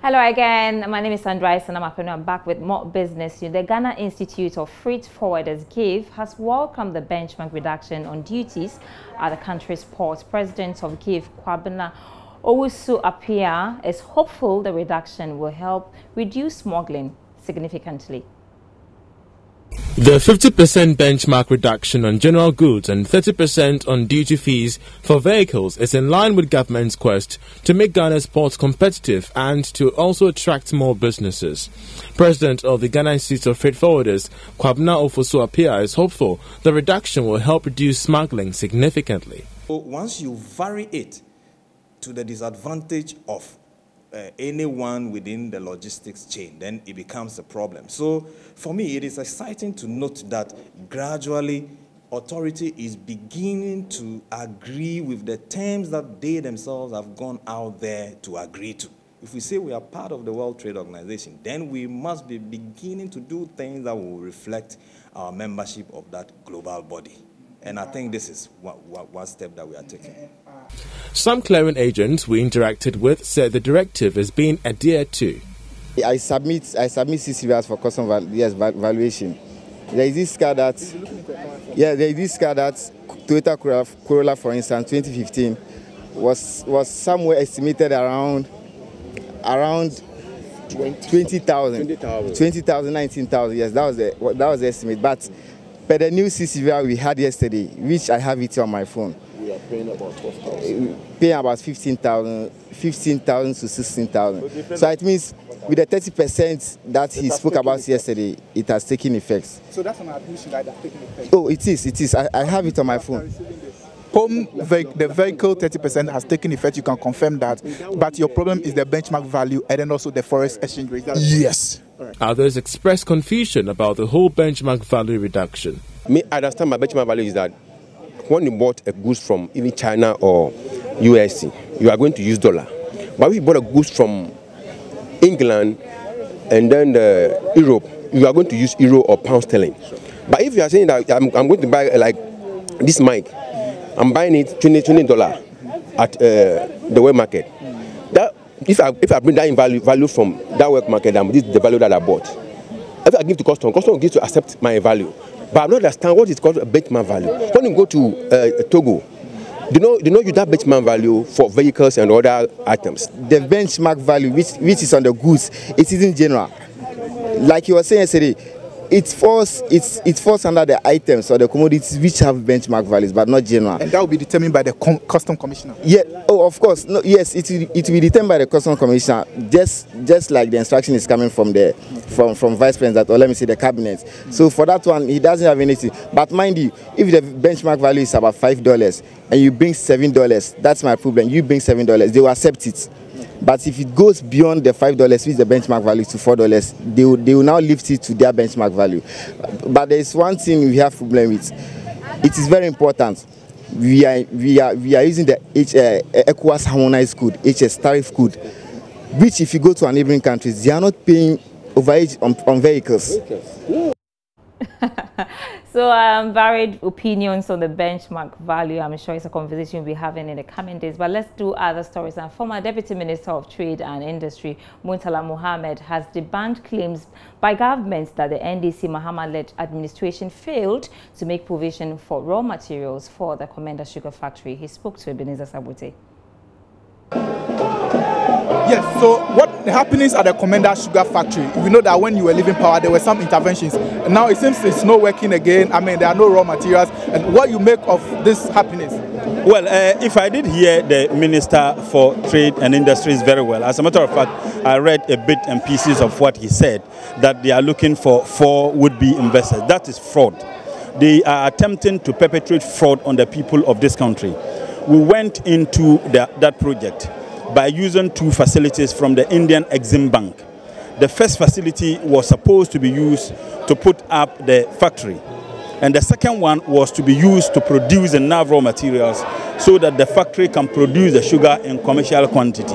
Hello again, my name is Sandra and I'm back with more business news. The Ghana Institute of Freight Forwarders GIF has welcomed the benchmark reduction on duties at the country's ports. President of GIF, Kwabena Owusu-Appiah, is hopeful the reduction will help reduce smuggling significantly. The 50% benchmark reduction on general goods and 30% on duty fees for vehicles is in line with government's quest to make Ghana's ports competitive and to also attract more businesses. President of the Ghana Institute of Freight Forwarders, Kwabena Owusu-Appiah, is hopeful the reduction will help reduce smuggling significantly. Once you vary it to the disadvantage of anyone within the logistics chain, then it becomes a problem. So for me, it is exciting to note that gradually authority is beginning to agree with the terms that they themselves have gone out there to agree to. If we say we are part of the World Trade Organization, then we must be beginning to do things that will reflect our membership of that global body. And I think this is one step that we are taking. Some clearing agents we interacted with said the directive is being adhered to. I submit CCVs for custom valuation. There is this car that, Toyota Corolla, for instance, 2015, was somewhere estimated around 20,000, 19,000. Yes, that was the estimate. But per the new CCV we had yesterday, which I have it on my phone, we are paying about 12,000. Paying about 15,000 to 16,000. So it means with the 30% that he spoke about yesterday, it has taken effect. So that's an admission that has taken effect. Oh, it is. I have it on my phone. The vehicle 30% has taken effect. You can confirm that. But your problem is the benchmark value and then also the forex exchange rate. Yes. Right. Others express confusion about the whole benchmark value reduction. I understand my benchmark value is that when you bought a goods from even China or USC, you are going to use dollar. But if you bought a goods from England and then Europe, you are going to use euro or pound sterling. But if you are saying that I'm going to buy like this mic, I'm buying it $20 at the web market. That if I bring that in value from that web market, this is the value that I bought. If I give to customer gives to accept my value. But I don't understand what is called a benchmark value. When you go to Togo, they know use that benchmark value for vehicles and other items. The benchmark value, which is on the goods, it isn't general. Like you were saying yesterday, it falls under the items or the commodities which have benchmark values, but not general. And that will be determined by the custom commissioner. Yeah. Oh, of course. No. Yes, it will be determined by the custom commissioner. Just like the instruction is coming from from vice president, or let me say the cabinet. So for that one, he doesn't have anything. But mind you, if the benchmark value is about $5 and you bring $7, that's my problem. You bring $7, they will accept it. But if it goes beyond the $5, which is the benchmark value, to $4, they will now lift it to their benchmark value. But there is one thing we have problem with. It is very important. We are using the ECOWAS harmonized code, HS tariff code, which if you go to our neighboring countries, they are not paying overage on vehicles. So varied opinions on the benchmark value. I'm sure it's a conversation we'll be having in the coming days. But let's do other stories. And former Deputy Minister of Trade and Industry, Muntala Mohammed, has debunked claims by governments that the NDC Mahama-led administration failed to make provision for raw materials for the Commander Sugar Factory. He spoke to Ebenezer Sabute. Yes, so what the happenings at the Commander Sugar Factory, we know that when you were leaving power, there were some interventions. And now it seems it's not working again. I mean, there are no raw materials. And what you make of this happenings? Well, if I did hear the Minister for Trade and Industries very well, as a matter of fact, I read a bit and pieces of what he said, that they are looking for 4 would-be investors. That is fraud. They are attempting to perpetrate fraud on the people of this country. We went into that project by using 2 facilities from the Indian Exim Bank. The first facility was supposed to be used to put up the factory, and the second one was to be used to produce enough raw materials so that the factory can produce the sugar in commercial quantity.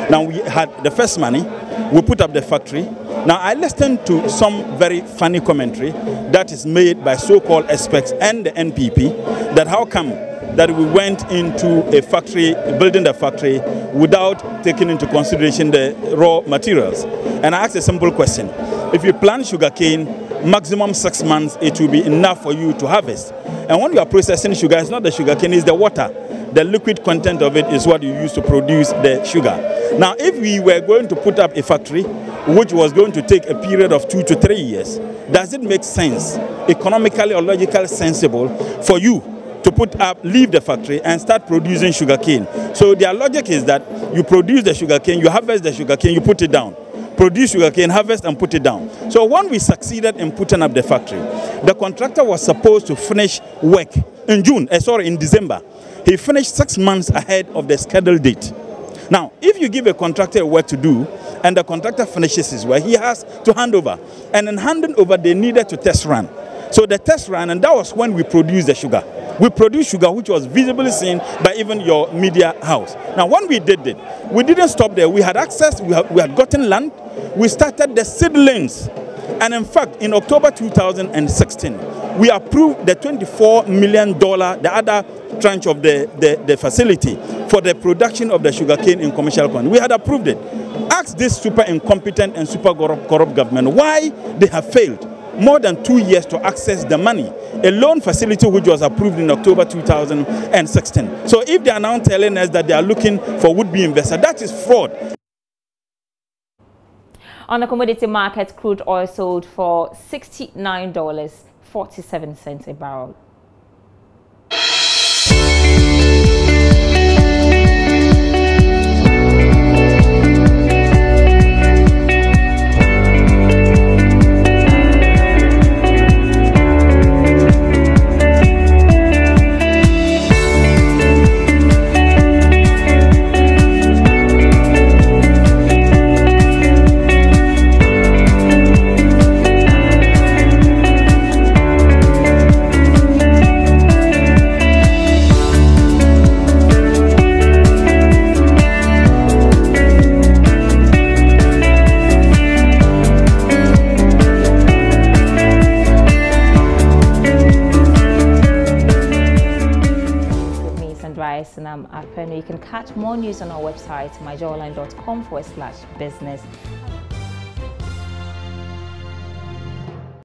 Now we had the first money, we put up the factory. Now I listened to some very funny commentary that is made by so-called experts and the NPP that how come that we went into a factory, building the factory, without taking into consideration the raw materials. And I asked a simple question. If you plant sugarcane, maximum 6 months, it will be enough for you to harvest. And when you are processing sugar, it's not the sugarcane, it's the water. The liquid content of it is what you use to produce the sugar. Now, if we were going to put up a factory, which was going to take a period of 2 to 3 years, does it make sense, economically or logically sensible, for you to leave the factory and start producing sugarcane? So their logic is that you produce the sugarcane, you harvest the sugarcane, you put it down. Produce sugarcane, harvest and put it down. So when we succeeded in putting up the factory, the contractor was supposed to finish work in December. He finished 6 months ahead of the scheduled date. Now, if you give a contractor work to do and the contractor finishes his work, he has to hand over. And in handing over, they needed to test run. So the test ran, and that was when we produced the sugar. We produced sugar which was visibly seen by even your media house. Now, when we did it, we didn't stop there. We had access, we had gotten land. We started the seedlings. And in fact, in October 2016, we approved the $24 million, the other tranche of the facility for the production of the sugarcane in commercial quantity. We had approved it. Ask this super incompetent and super corrupt government why they have failed more than 2 years to access the money, a loan facility which was approved in October 2016. So if they are now telling us that they are looking for would-be investors, that is fraud. On the commodity market, crude oil sold for $69.47 a barrel. And I'm Apeno. You can catch more news on our website, myjoyline.com/business.